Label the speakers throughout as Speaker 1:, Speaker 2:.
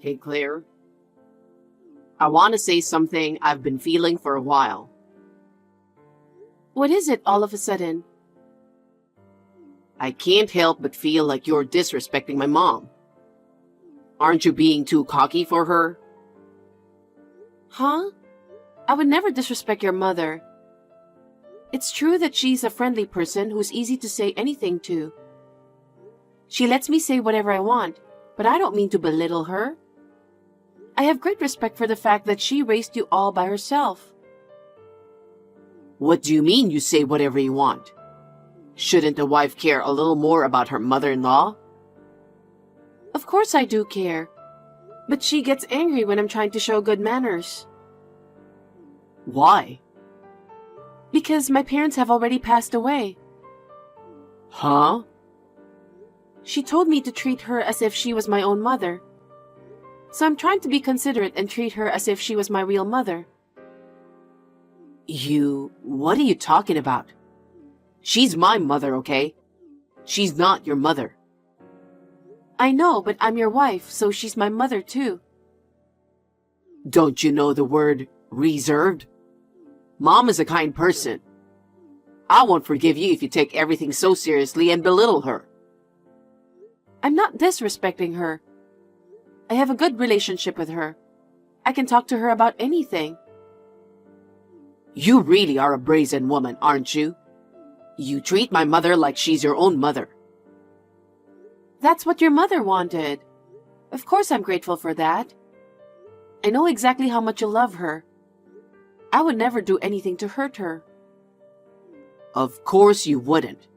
Speaker 1: Hey, Claire. I want to say something I've been feeling for a while.
Speaker 2: What is it all of a sudden?
Speaker 1: I can't help but feel like you're disrespecting my mom. Aren't you being too cocky for her?
Speaker 2: Huh? I would never disrespect your mother. It's true that she's a friendly person who's easy to say anything to. She lets me say whatever I want, but I don't mean to belittle her. I have great respect for the fact that she raised you all by herself.
Speaker 1: What do you mean you say whatever you want? Shouldn't a wife care a little more about her mother-in-law?
Speaker 2: Of course I do care, but she gets angry when I'm trying to show good manners.
Speaker 1: Why?
Speaker 2: Because my parents have already passed away.
Speaker 1: Huh?
Speaker 2: She told me to treat her as if she was my own mother. So I'm trying to be considerate and treat her as if she was my real mother.
Speaker 1: What are you talking about? She's my mother, okay? She's not your mother.
Speaker 2: I know, but I'm your wife, so she's my mother too.
Speaker 1: Don't you know the word reserved? Mom is a kind person. I won't forgive you if you take everything so seriously and belittle her.
Speaker 2: I'm not disrespecting her. I have a good relationship with her. I can talk to her about anything.
Speaker 1: You really are a brazen woman, aren't you? You treat my mother like she's your own mother.
Speaker 2: That's what your mother wanted. Of course I'm grateful for that. I know exactly how much you love her. I would never do anything to hurt her.
Speaker 1: Of course you wouldn't.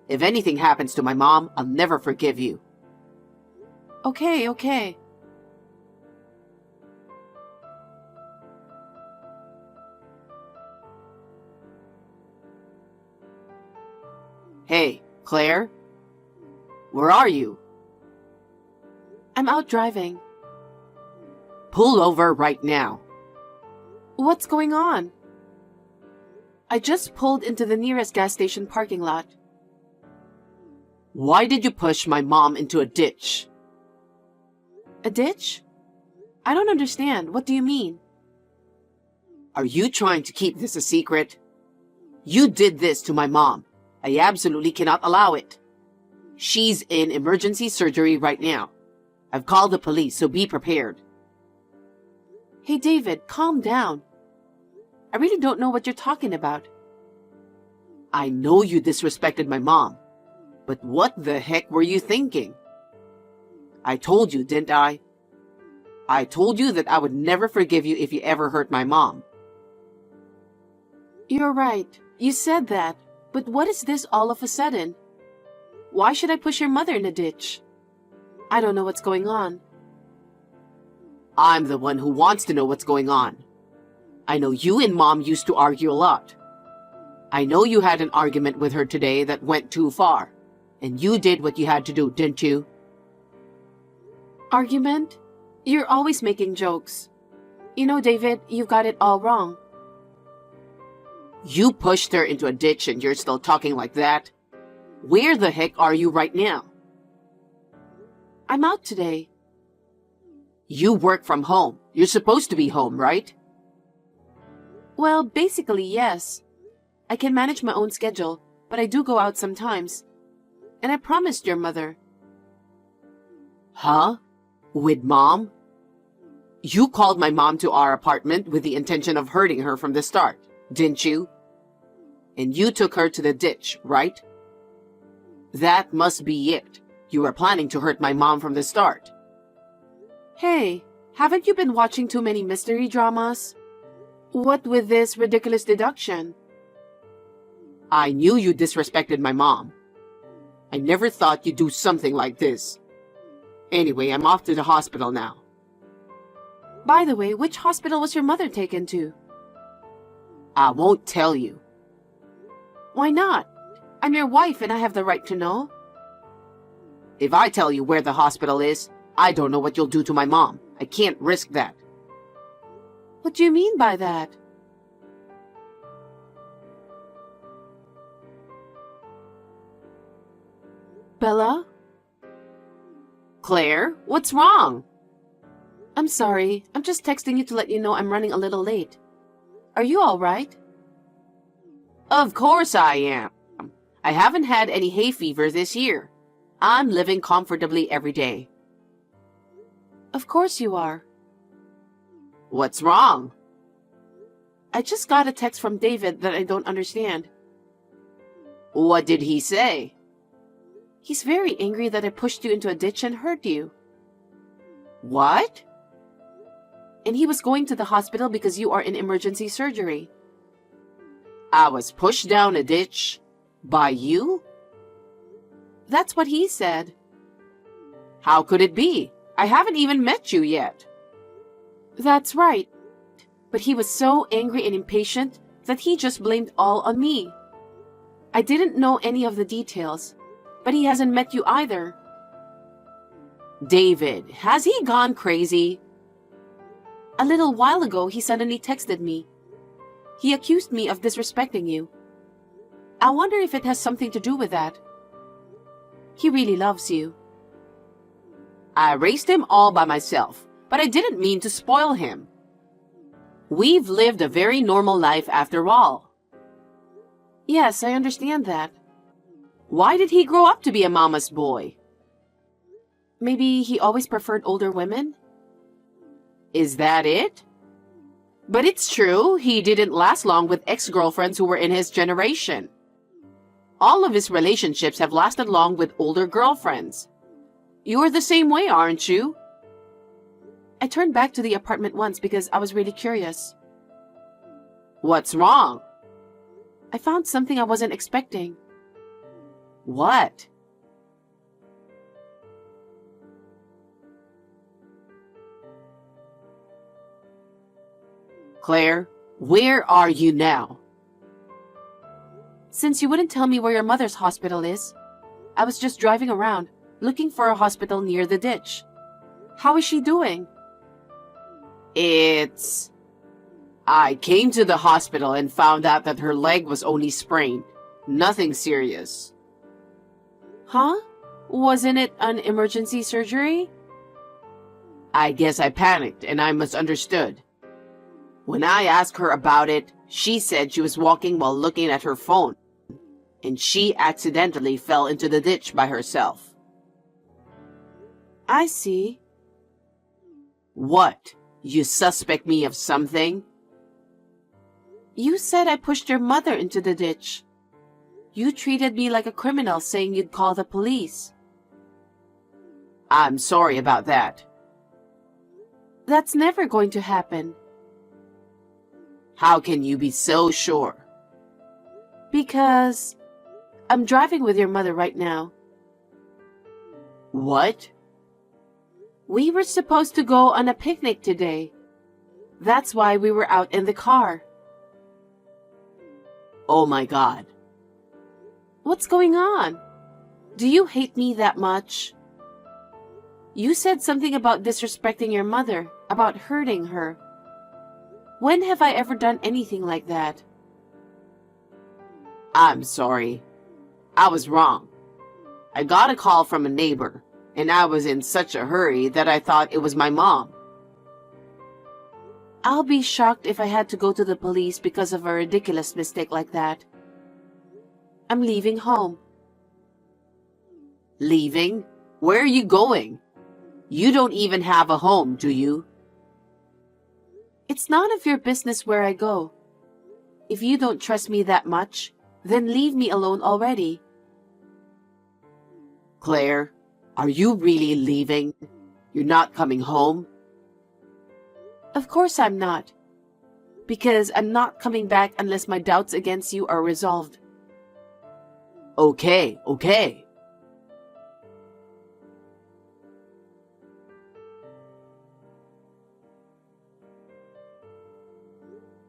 Speaker 1: If anything happens to my mom, I'll never forgive you.
Speaker 2: Okay.
Speaker 1: Hey, Claire? Where are you?
Speaker 2: I'm out driving.
Speaker 1: Pull over right now.
Speaker 2: What's going on? I just pulled into the nearest gas station parking lot.
Speaker 1: Why did you push my mom into a ditch?
Speaker 2: A ditch? I don't understand. What do you mean?
Speaker 1: Are you trying to keep this a secret? You did this to my mom. I absolutely cannot allow it. She's in emergency surgery right now. I've called the police, so be prepared.
Speaker 2: Hey, David, calm down. I really don't know what you're talking about.
Speaker 1: I know you disrespected my mom, but what the heck were you thinking? I told you, didn't I? I told you that I would never forgive you if you ever hurt my mom.
Speaker 2: You're right. You said that. But what is this all of a sudden? Why should I push your mother in a ditch? I don't know what's going on.
Speaker 1: I'm the one who wants to know what's going on. I know you and Mom used to argue a lot. I know you had an argument with her today that went too far, and you did what you had to do, didn't you?
Speaker 2: Argument? You're always making jokes. You know, David, you've got it all wrong.
Speaker 1: You pushed her into a ditch and you're still talking like that? Where the heck are you right now?
Speaker 2: I'm out today.
Speaker 1: You work from home. You're supposed to be home, right?
Speaker 2: Well, basically, yes. I can manage my own schedule, but I do go out sometimes. And I promised your mother.
Speaker 1: Huh? With Mom? You called my mom to our apartment with the intention of hurting her from the start, didn't you? And you took her to the ditch, right? That must be it. You were planning to hurt my mom from the start.
Speaker 2: Hey, haven't you been watching too many mystery dramas? What with this ridiculous deduction?
Speaker 1: I knew you disrespected my mom. I never thought you'd do something like this. Anyway, I'm off to the hospital now.
Speaker 2: By the way, which hospital was your mother taken to?
Speaker 1: I won't tell you.
Speaker 2: Why not? I'm your wife and I have the right to know.
Speaker 1: If I tell you where the hospital is, I don't know what you'll do to my mom. I can't risk that.
Speaker 2: What do you mean by that? Bella?
Speaker 1: Claire, what's wrong?
Speaker 2: I'm sorry. I'm just texting you to let you know I'm running a little late. Are you all right?
Speaker 1: Of course I am. I haven't had any hay fever this year. I'm living comfortably every day.
Speaker 2: Of course you are.
Speaker 1: What's wrong?
Speaker 2: I just got a text from David that I don't understand.
Speaker 1: What did he say?
Speaker 2: He's very angry that I pushed you into a ditch and hurt you.
Speaker 1: What?
Speaker 2: And he was going to the hospital because you are in emergency surgery.
Speaker 1: I was pushed down a ditch? By you?
Speaker 2: That's what he said.
Speaker 1: How could it be? I haven't even met you yet.
Speaker 2: That's right. But he was so angry and impatient that he just blamed all on me. I didn't know any of the details, but he hasn't met you either.
Speaker 1: David, has he gone crazy?
Speaker 2: A little while ago, he suddenly texted me. He accused me of disrespecting you. I wonder if it has something to do with that. He really loves you.
Speaker 1: I raised him all by myself, but I didn't mean to spoil him. We've lived a very normal life after all.
Speaker 2: Yes, I understand that.
Speaker 1: Why did he grow up to be a mama's boy?
Speaker 2: Maybe he always preferred older women?
Speaker 1: Is that it? But it's true, he didn't last long with ex-girlfriends who were in his generation. All of his relationships have lasted long with older girlfriends. You're the same way, aren't you?
Speaker 2: I turned back to the apartment once because I was really curious.
Speaker 1: What's wrong?
Speaker 2: I found something I wasn't expecting.
Speaker 1: What? Claire, where are you now?
Speaker 2: Since you wouldn't tell me where your mother's hospital is, I was just driving around, looking for a hospital near the ditch. How is she doing?
Speaker 1: I came to the hospital and found out that her leg was only sprained. Nothing serious.
Speaker 2: Huh? Wasn't it an emergency surgery?
Speaker 1: I guess I panicked and I misunderstood. When I asked her about it, she said she was walking while looking at her phone, and she accidentally fell into the ditch by herself.
Speaker 2: I see.
Speaker 1: What? You suspect me of something?
Speaker 2: You said I pushed your mother into the ditch. You treated me like a criminal, saying you'd call the police.
Speaker 1: I'm sorry about that.
Speaker 2: That's never going to happen.
Speaker 1: How can you be so sure?
Speaker 2: Because I'm driving with your mother right now.
Speaker 1: What?
Speaker 2: We were supposed to go on a picnic today. That's why we were out in the car.
Speaker 1: Oh my God.
Speaker 2: What's going on? Do you hate me that much? You said something about disrespecting your mother, about hurting her. When have I ever done anything like that?
Speaker 1: I'm sorry. I was wrong. I got a call from a neighbor, and I was in such a hurry that I thought it was my mom.
Speaker 2: I'll be shocked if I had to go to the police because of a ridiculous mistake like that. I'm leaving home.
Speaker 1: Leaving? Where are you going? You don't even have a home, do you?
Speaker 2: It's none of your business where I go. If you don't trust me that much, then leave me alone already.
Speaker 1: Claire, are you really leaving? You're not coming home?
Speaker 2: Of course I'm not. Because I'm not coming back unless my doubts against you are resolved.
Speaker 1: Okay.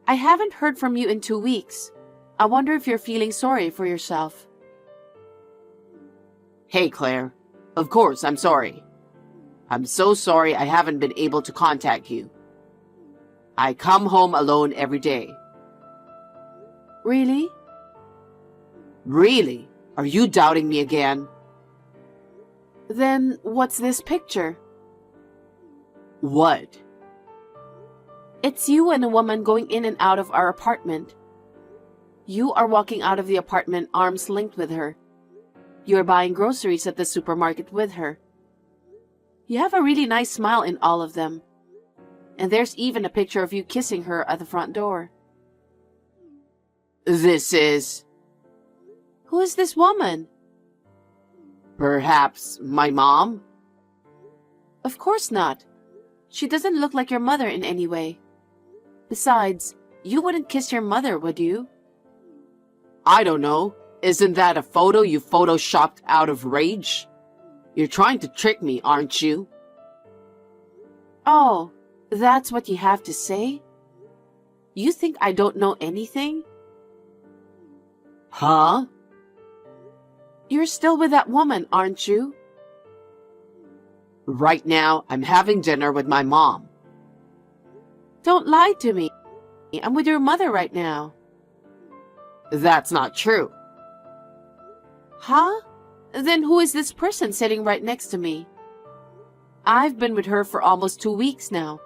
Speaker 2: I haven't heard from you in 2 weeks. I wonder if you're feeling sorry for yourself.
Speaker 1: Hey, Claire. Of course, I'm sorry. I'm so sorry I haven't been able to contact you. I come home alone every day.
Speaker 2: Really?
Speaker 1: Really? Are you doubting me again?
Speaker 2: Then what's this picture?
Speaker 1: What?
Speaker 2: It's you and a woman going in and out of our apartment. You are walking out of the apartment arms linked with her. You're buying groceries at the supermarket with her. You have a really nice smile in all of them. And there's even a picture of you kissing her at the front door.
Speaker 1: This is...
Speaker 2: Who is this woman?
Speaker 1: perhaps my mom?
Speaker 2: Of course not. She doesn't look like your mother in any way. Besides, you wouldn't kiss your mother, would you?
Speaker 1: I don't know. Isn't that a photo you photoshopped out of rage? You're trying to trick me, aren't you?
Speaker 2: Oh, that's what you have to say? You think I don't know anything?
Speaker 1: Huh?
Speaker 2: You're still with that woman, aren't you?
Speaker 1: Right now, I'm having dinner with my mom.
Speaker 2: Don't lie to me. I'm with your mother right now.
Speaker 1: That's not true.
Speaker 2: Huh? Then who is this person sitting right next to me? I've been with her for almost 2 weeks now.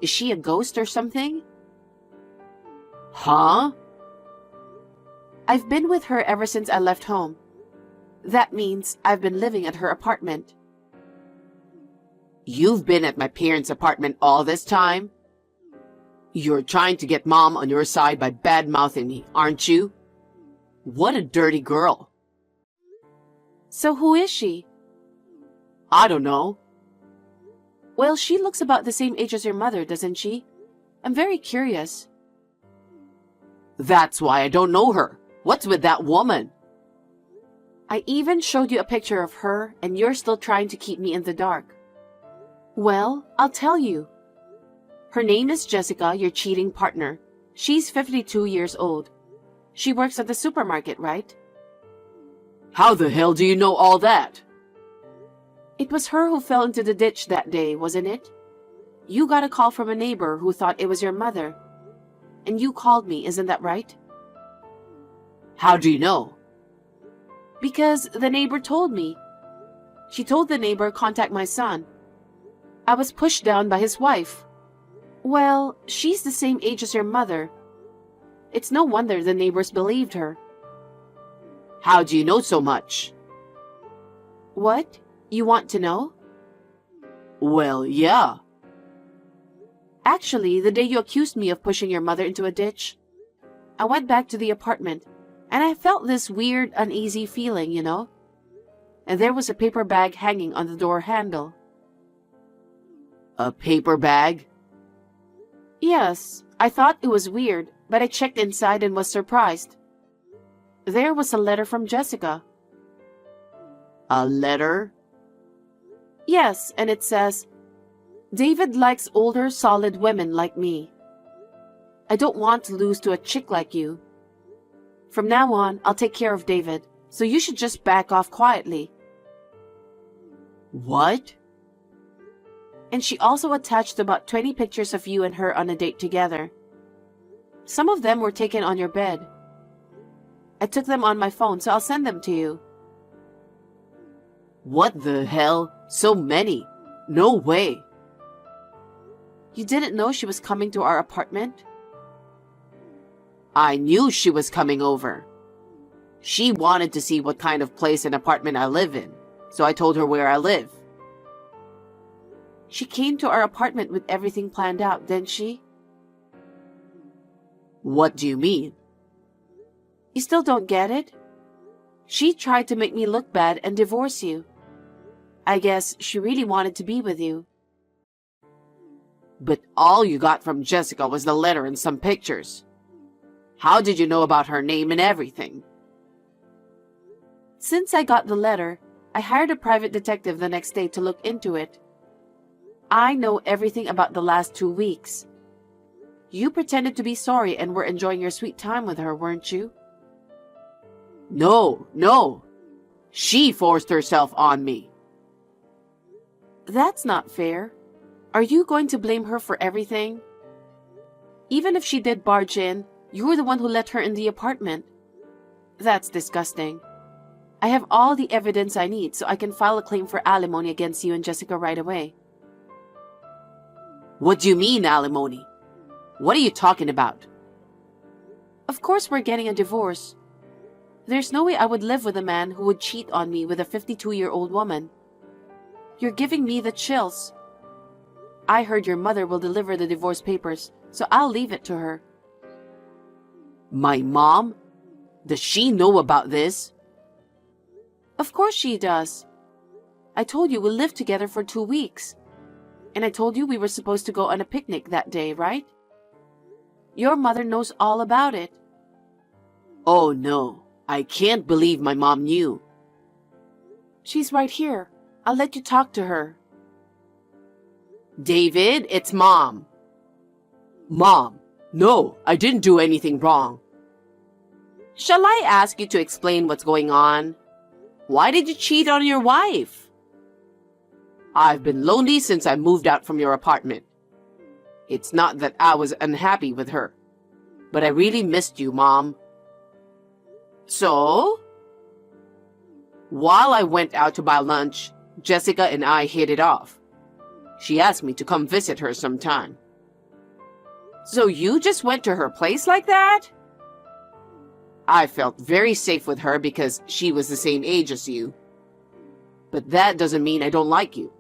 Speaker 2: Is she a ghost or something?
Speaker 1: Huh?
Speaker 2: I've been with her ever since I left home. That means I've been living at her apartment.
Speaker 1: You've been at my parents' apartment all this time? You're trying to get mom on your side by bad-mouthing me, aren't you? What a dirty girl.
Speaker 2: So who is she?
Speaker 1: I don't know.
Speaker 2: Well, she looks about the same age as your mother, doesn't she? I'm very curious.
Speaker 1: That's why I don't know her. What's with that woman?
Speaker 2: I even showed you a picture of her, and you're still trying to keep me in the dark. Well, I'll tell you. Her name is Jessica, your cheating partner. She's 52 years old. She works at the supermarket, right?
Speaker 1: How the hell do you know all that?
Speaker 2: It was her who fell into the ditch that day, wasn't it? You got a call from a neighbor who thought it was your mother. And you called me, isn't that right?
Speaker 1: How do you know?
Speaker 2: Because the neighbor told me. She told the neighbor contact my son. I was pushed down by his wife. Well, she's the same age as your mother. It's no wonder the neighbors believed her.
Speaker 1: How do you know so much?
Speaker 2: What? You want to know?
Speaker 1: Well, yeah.
Speaker 2: Actually, the day you accused me of pushing your mother into a ditch, I went back to the apartment, and I felt this weird, uneasy feeling, you know? And there was a paper bag hanging on the door handle.
Speaker 1: A paper bag?
Speaker 2: Yes, I thought it was weird, but I checked inside and was surprised. There was a letter from Jessica.
Speaker 1: A letter?
Speaker 2: Yes, and it says, David likes older, solid women like me. I don't want to lose to a chick like you. From now on, I'll take care of David, so you should just back off quietly.
Speaker 1: What?
Speaker 2: And she also attached about 20 pictures of you and her on a date together. Some of them were taken on your bed. I took them on my phone, so I'll send them to you.
Speaker 1: What the hell? So many? No way.
Speaker 2: You didn't know she was coming to our apartment?
Speaker 1: I knew she was coming over. She wanted to see what kind of place and apartment I live in, so I told her where I live.
Speaker 2: She came to our apartment with everything planned out, didn't she?
Speaker 1: What do you mean?
Speaker 2: You still don't get it? She tried to make me look bad and divorce you. I guess she really wanted to be with you.
Speaker 1: But all you got from Jessica was the letter and some pictures. How did you know about her name and everything?
Speaker 2: Since I got the letter, I hired a private detective the next day to look into it. I know everything about the last 2 weeks. You pretended to be sorry and were enjoying your sweet time with her, weren't you?
Speaker 1: No. She forced herself on me.
Speaker 2: That's not fair. Are you going to blame her for everything? Even if she did barge in, you were the one who let her in the apartment. That's disgusting. I have all the evidence I need so I can file a claim for alimony against you and Jessica right away.
Speaker 1: What do you mean, alimony? What are you talking about?
Speaker 2: Of course we're getting a divorce. There's no way I would live with a man who would cheat on me with a 52-year-old woman. You're giving me the chills. I heard your mother will deliver the divorce papers, so I'll leave it to her.
Speaker 1: My mom? Does she know about this?
Speaker 2: Of course she does. I told you we lived together for 2 weeks. And I told you we were supposed to go on a picnic that day, right? Your mother knows all about it.
Speaker 1: Oh no, I can't believe my mom knew.
Speaker 2: She's right here. I'll let you talk to her.
Speaker 1: David, it's Mom. Mom, no, I didn't do anything wrong. Shall I ask you to explain what's going on? Why did you cheat on your wife? I've been lonely since I moved out from your apartment. It's not that I was unhappy with her, but I really missed you, Mom. So? While I went out to buy lunch, Jessica and I hit it off. She asked me to come visit her sometime. So you just went to her place like that? I felt very safe with her because she was the same age as you. But that doesn't mean I don't like you.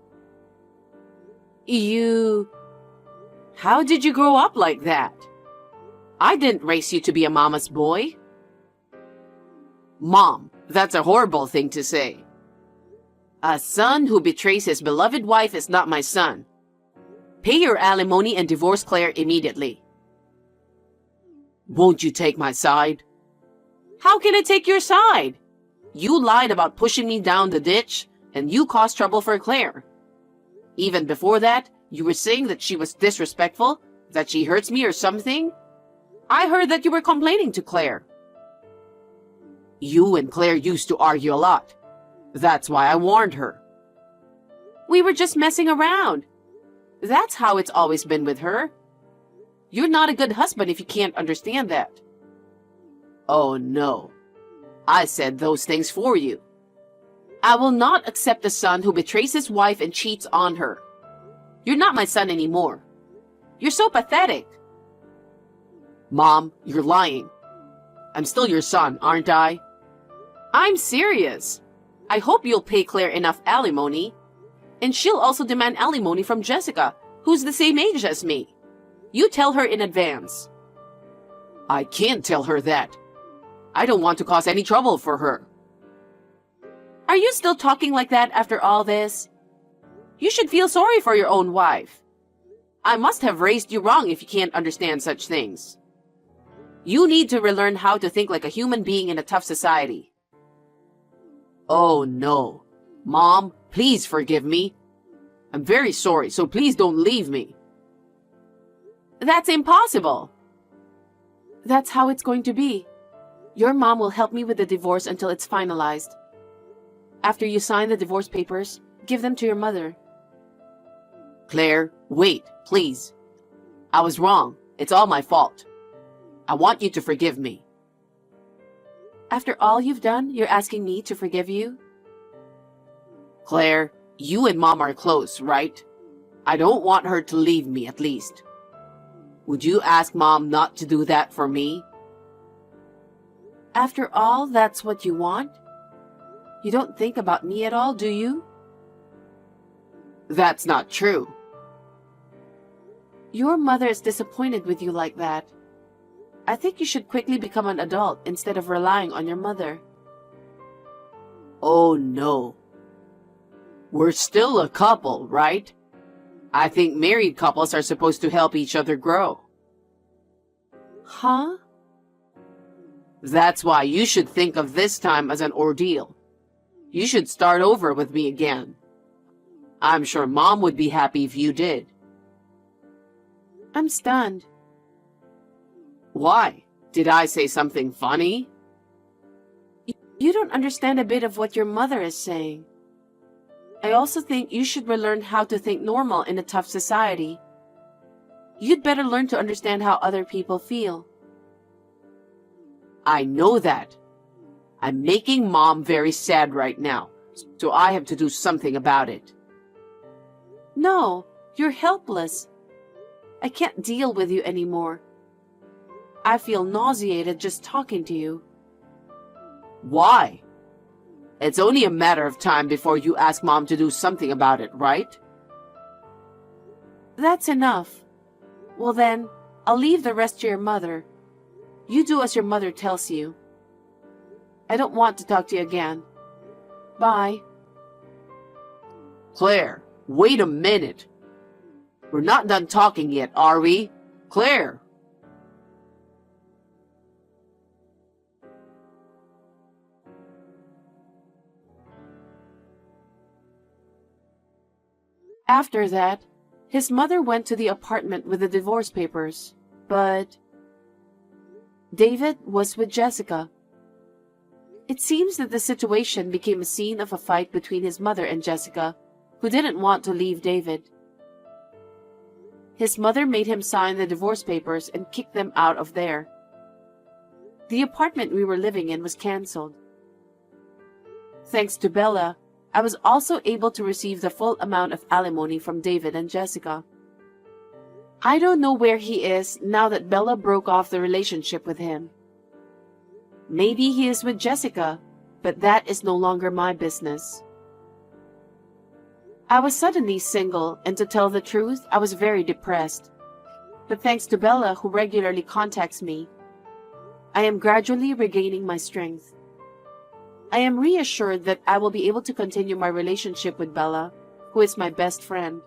Speaker 1: How did you grow up like that? I didn't raise you to be a mama's boy. Mom, that's a horrible thing to say. A son who betrays his beloved wife is not my son. Pay your alimony and divorce Claire immediately. Won't you take my side? How can I take your side? You lied about pushing me down the ditch, and you caused trouble for Claire. Even before that, you were saying that she was disrespectful, that she hurts me or something. I heard that you were complaining to Claire. You and Claire used to argue a lot. That's why I warned her. We were just messing around. That's how it's always been with her. You're not a good husband if you can't understand that. Oh no. I said those things for you. I will not accept a son who betrays his wife and cheats on her. You're not my son anymore. You're so pathetic. Mom, you're lying. I'm still your son, aren't I? I'm serious. I hope you'll pay Claire enough alimony. And she'll also demand alimony from Jessica, who's the same age as me. You tell her in advance. I can't tell her that. I don't want to cause any trouble for her. Are you still talking like that after all this? You should feel sorry for your own wife. I must have raised you wrong if you can't understand such things. You need to relearn how to think like a human being in a tough society. Oh no. Mom, please forgive me. I'm very sorry, so please don't leave me. That's impossible. That's how it's going to be. Your mom will help me with the divorce until it's finalized. After you sign the divorce papers, give them to your mother. Claire, wait, please. I was wrong. It's all my fault. I want you to forgive me. After all you've done, you're asking me to forgive you? Claire, you and Mom are close, right? I don't want her to leave me, at least. Would you ask Mom not to do that for me? After all, that's what you want? You don't think about me at all, do you? That's not true. Your mother is disappointed with you like that. I think you should quickly become an adult instead of relying on your mother. Oh no. We're still a couple, right? I think married couples are supposed to help each other grow. Huh? That's why you should think of this time as an ordeal. You should start over with me again. I'm sure Mom would be happy if you did. I'm stunned. Why? Did I say something funny? You don't understand a bit of what your mother is saying. I also think you should relearn how to think normal in a tough society. You'd better learn to understand how other people feel. I know that. I'm making Mom very sad right now, so I have to do something about it. No, you're helpless.
Speaker 2: I can't deal with you anymore. I feel nauseated just talking to you.
Speaker 1: Why? It's only a matter of time before you ask Mom to do something about it, right?
Speaker 2: That's enough. Well then, I'll leave the rest to your mother. You do as your mother tells you. I don't want to talk to you again. Bye.
Speaker 1: Claire, wait a minute. We're not done talking yet, are we? Claire!
Speaker 2: After that, his mother went to the apartment with the divorce papers, but David was with Jessica. It seems that the situation became a scene of a fight between his mother and Jessica, who didn't want to leave David. His mother made him sign the divorce papers and kicked them out of there. The apartment we were living in was canceled. Thanks to Bella, I was also able to receive the full amount of alimony from David and Jessica. I don't know where he is now that Bella broke off the relationship with him. Maybe he is with Jessica, but that is no longer my business. I was suddenly single, and to tell the truth, I was very depressed. But thanks to Bella, who regularly contacts me, I am gradually regaining my strength. I am reassured that I will be able to continue my relationship with Bella, who is my best friend.